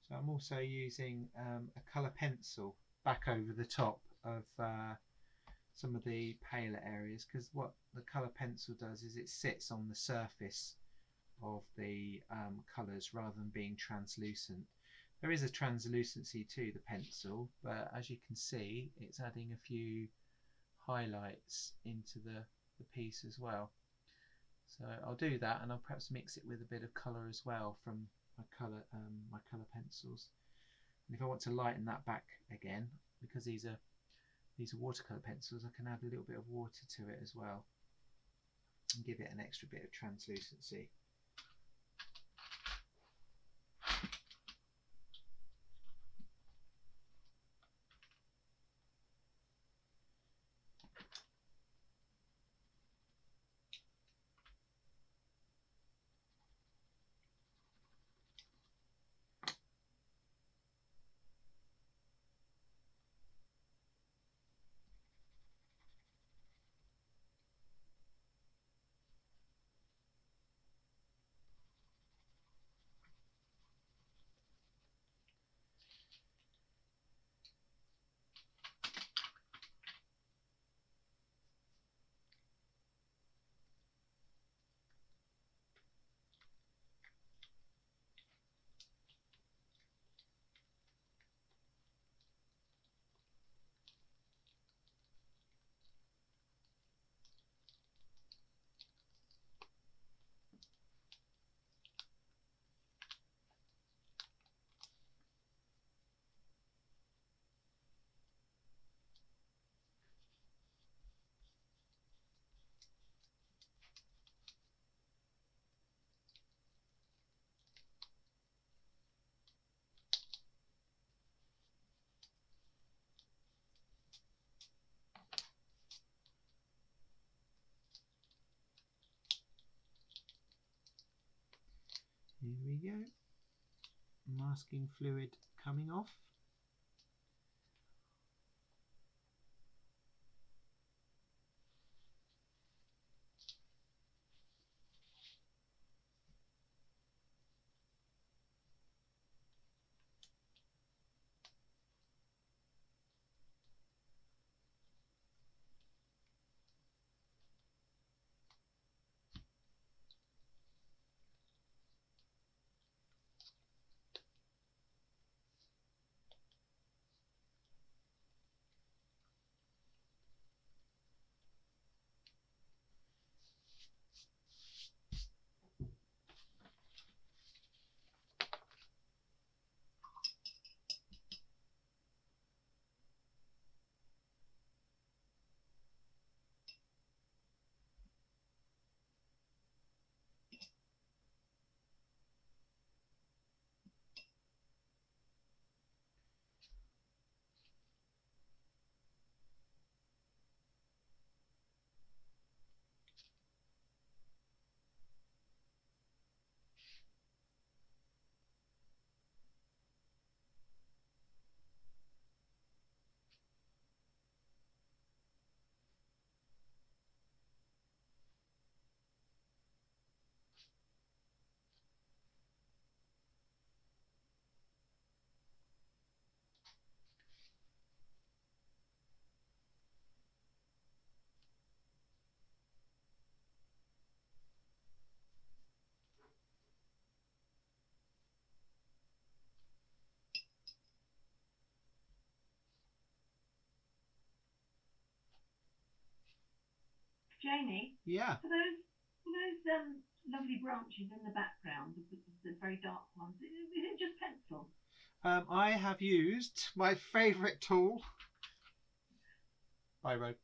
So I'm also using a colour pencil back over the top of some of the paler areas, because what the colour pencil does is it sits on the surface of the colours rather than being translucent. There is a translucency to the pencil, but as you can see, it's adding a few highlights into the piece as well. So I'll do that, and I'll perhaps mix it with a bit of colour as well from my colour pencils. And if I want to lighten that back again, because these are watercolour pencils, I can add a little bit of water to it as well and give it an extra bit of translucency. Here we go, masking fluid coming off. Jamie, Yeah. for those lovely branches in the background, the very dark ones, is it just pencil? I have used my favourite tool, biro.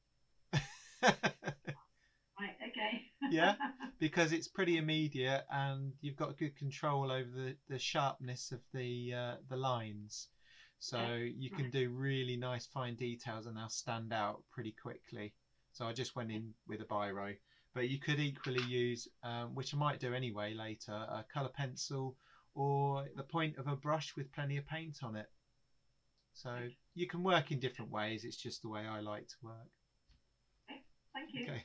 Right, okay. Yeah, because it's pretty immediate and you've got good control over the sharpness of the lines. So you can do really nice fine details and they'll stand out pretty quickly. So I just went in with a biro. But you could equally use, which I might do anyway later, a colour pencil or the point of a brush with plenty of paint on it. So you can work in different ways. It's just the way I like to work. Thank you. Okay.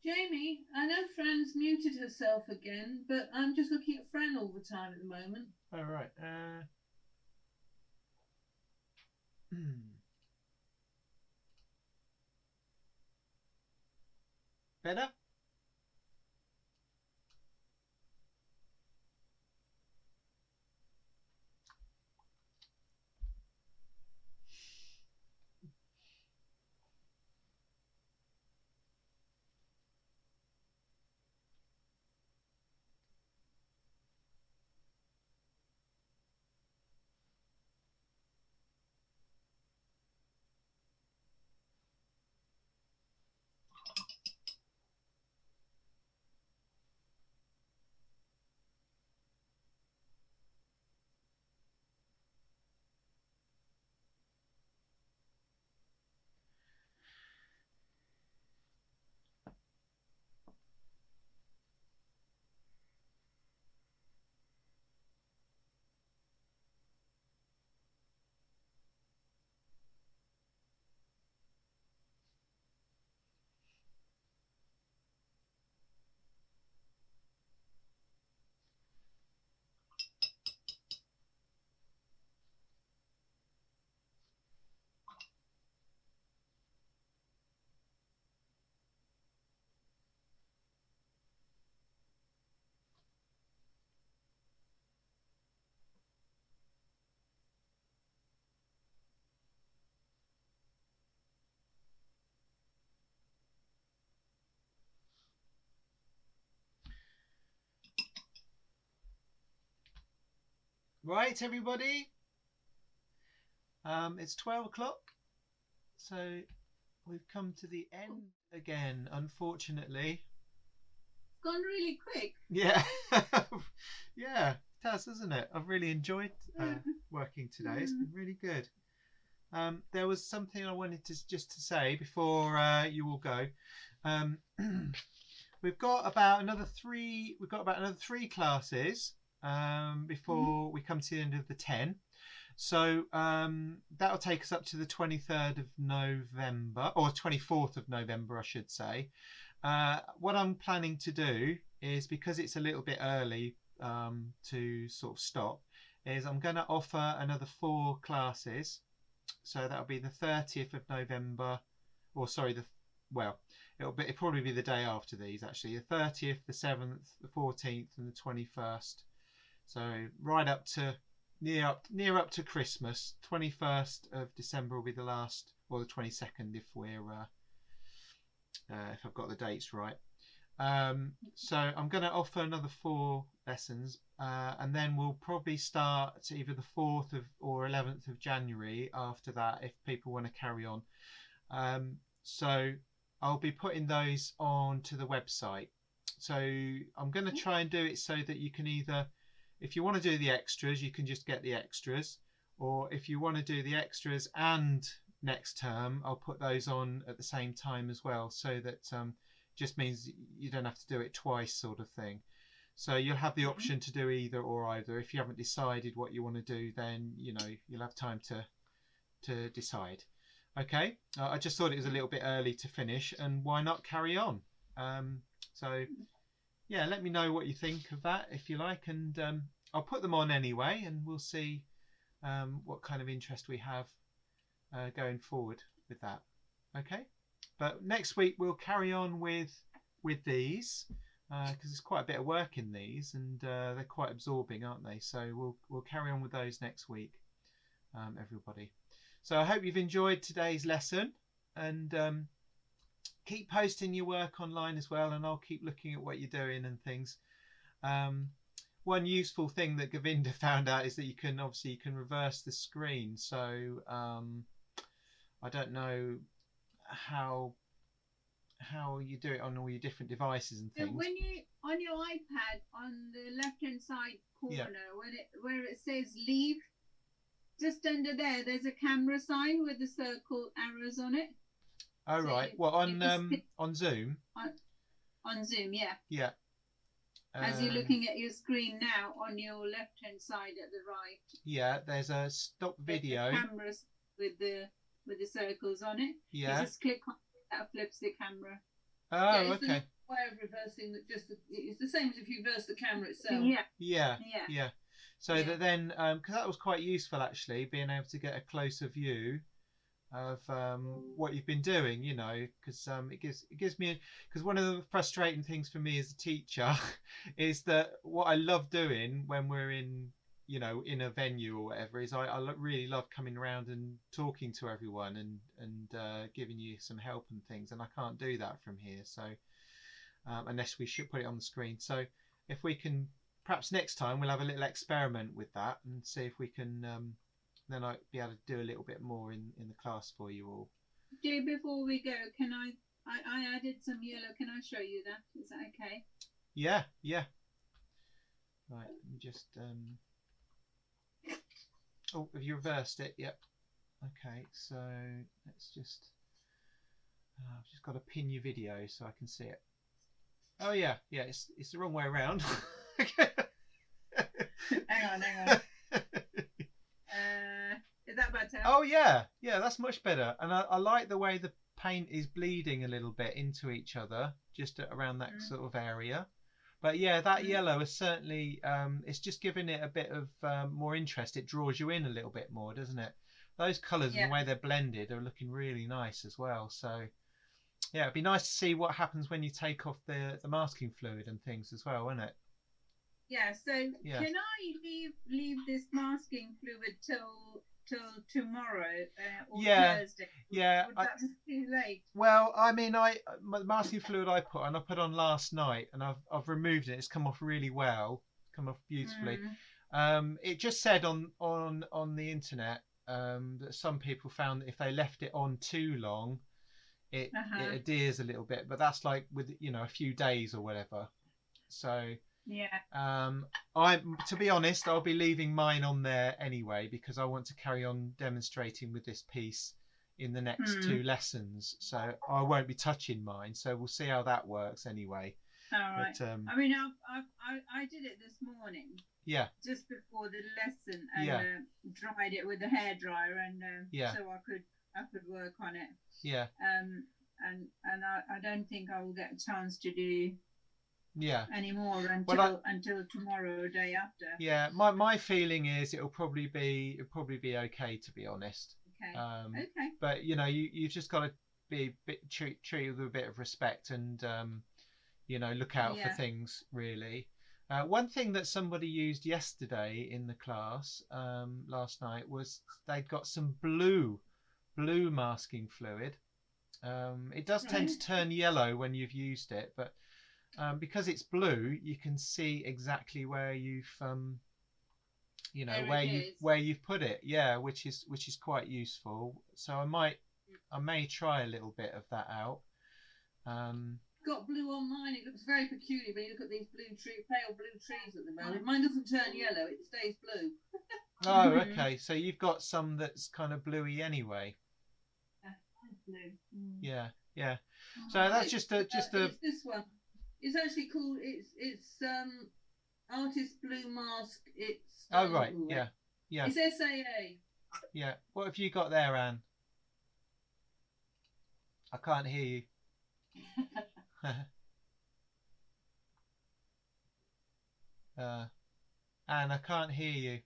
Jamie, I know Fran's muted herself again, but I'm just looking at Fran all the time at the moment. All right. Better? Right, everybody. It's 12 o'clock, so we've come to the end again, unfortunately. It's gone really quick. Yeah, yeah, it has, hasn't it? I've really enjoyed working today. It's been really good. There was something I wanted to say before you all go. We've got about another 3 classes before we come to the end of the 10. So that'll take us up to the 23rd of November, or 24th of November, I should say. What I'm planning to do is, because it's a little bit early to sort of stop, is I'm going to offer another 4 classes. So that'll be the 30th of November, or sorry, it'll probably be the day after these, actually. The 30th, the 7th, the 14th, and the 21st. So right up to near up to Christmas. 21st of December will be the last, or the 22nd if we're if I've got the dates right. So I'm going to offer another 4 lessons, and then we'll probably start either the 4th or 11th of January after that, if people want to carry on. So I'll be putting those onto the website. So I'm going to try and do it so that you can either, if you want to do the extras, you can just get the extras, or if you want to do the extras and next term, I'll put those on at the same time as well, so that just means you don't have to do it twice, sort of thing. So you'll have the option to do either or either. If you haven't decided what you want to do, then you'll have time to decide. Okay, I just thought it was a little bit early to finish, and why not carry on? So yeah, let me know what you think of that, if you like, and I'll put them on anyway, and we'll see what kind of interest we have going forward with that. Okay, but next week we'll carry on with these, because there's quite a bit of work in these, and they're quite absorbing, aren't they? So we'll carry on with those next week, everybody. So I hope you've enjoyed today's lesson, and keep posting your work online as well, and I'll keep looking at what you're doing and things. One useful thing that Govinda found out is that you can reverse the screen. So I don't know how you do it on all your different devices and things. So when you on your iPad, on the left hand side corner, where it says leave, just under there's a camera sign with the circle arrows on it. Oh, so right. Well, on Zoom. On Zoom, yeah. Yeah. As you're looking at your screen now, on your left hand side at the right. Yeah, there's a stop video. There's the cameras with the circles on it. Yeah. You just click on it, that flips the camera. Oh, yeah, okay. Way of reversing that, it's the same as if you reverse the camera itself. Yeah. So that then, because that was quite useful actually, being able to get a closer view of what you've been doing, because it gives me, because one of the frustrating things for me as a teacher is that what I love doing when we're in a venue or whatever is I really love coming around and talking to everyone and giving you some help and things, and I can't do that from here, so unless we should put it on the screen. So if we can, perhaps next time we'll have a little experiment with that and see if we can then I'll be able to do a little bit more in the class for you all. Jay, before we go, can I added some yellow, can I show you that? Is that okay? Yeah. Right, let me just oh, have you reversed it? Yep. Okay, so let's just I've just got to pin your video so I can see it. Oh yeah, it's the wrong way around. hang on. Is that better? Oh yeah, that's much better. And I like the way the paint is bleeding a little bit into each other, just around that sort of area. But yeah, that yellow is certainly, it's just giving it a bit of more interest. It draws you in a little bit more, doesn't it? Those colours and the way they're blended are looking really nice as well. So yeah, it'd be nice to see what happens when you take off the masking fluid and things as well, wouldn't it? Yeah, so can I leave this masking fluid till tomorrow or Thursday? Yeah. Would that be too late? Well, I mean, the masking fluid I put on last night, and I've removed it. It's come off really well, come off beautifully. It just said on the internet that some people found that if they left it on too long, it adheres a little bit, but that's like with a few days or whatever. So to be honest, I'll be leaving mine on there anyway because I want to carry on demonstrating with this piece in the next 2 lessons. So I won't be touching mine. So we'll see how that works anyway. All right. But, I mean, I did it this morning. Yeah. Just before the lesson, and dried it with the hairdryer, and so I could work on it. Yeah. And I don't think I will get a chance to do anymore until tomorrow or day after. Yeah. My feeling is it'll probably be okay, to be honest. Okay. Okay. But you've just got to treat with a bit of respect and look out for things really. One thing that somebody used yesterday in the class last night was they'd got some blue masking fluid. It does tend to turn yellow when you've used it, but because it's blue, you can see exactly where you've where you've put it. Yeah, which is quite useful. So I may try a little bit of that out. Got blue on mine. It looks very peculiar when you look at these pale blue trees at the moment. Mine doesn't turn yellow; it stays blue. Oh, okay. So you've got some that's kind of bluey anyway. Blue. Yeah. So that's just a. It's this one. It's actually called. It's Artist Blue Mask. It's. Oh right. Yeah. It's SAA. Yeah. What have you got there, Anne? I can't hear you. Anne, I can't hear you.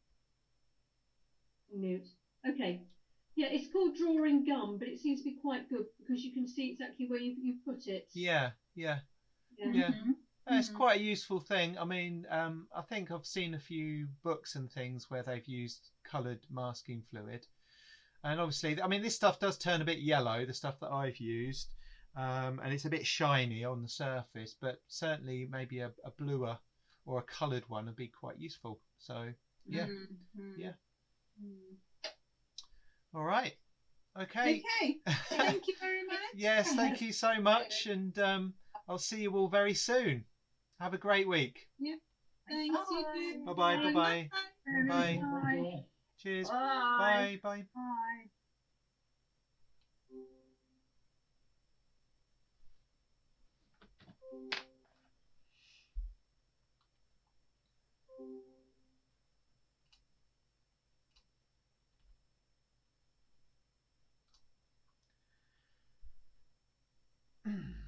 Mute. Okay. Yeah, it's called drawing gum, but it seems to be quite good because you can see exactly where you've put it. Yeah. It's quite a useful thing. I mean, I think I've seen a few books and things where they've used coloured masking fluid. And obviously, I mean, this stuff does turn a bit yellow, the stuff that I've used. And it's a bit shiny on the surface, but certainly maybe a bluer or a coloured one would be quite useful. So, yeah. All right. Okay. Thank you very much. Yes, thank you so much. And I'll see you all very soon. Have a great week. Yeah. Thanks. You too. Bye-bye. Bye-bye. Bye. Bye. Cheers. Bye. Bye. Bye. Bye.